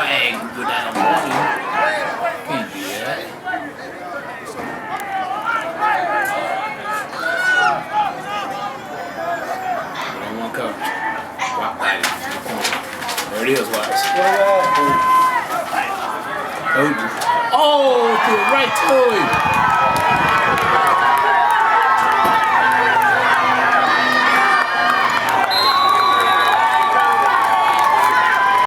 swag and go down the morning. Can't do that. One coverage. Rock body to the corner. There it is, watch. Oh, right to him.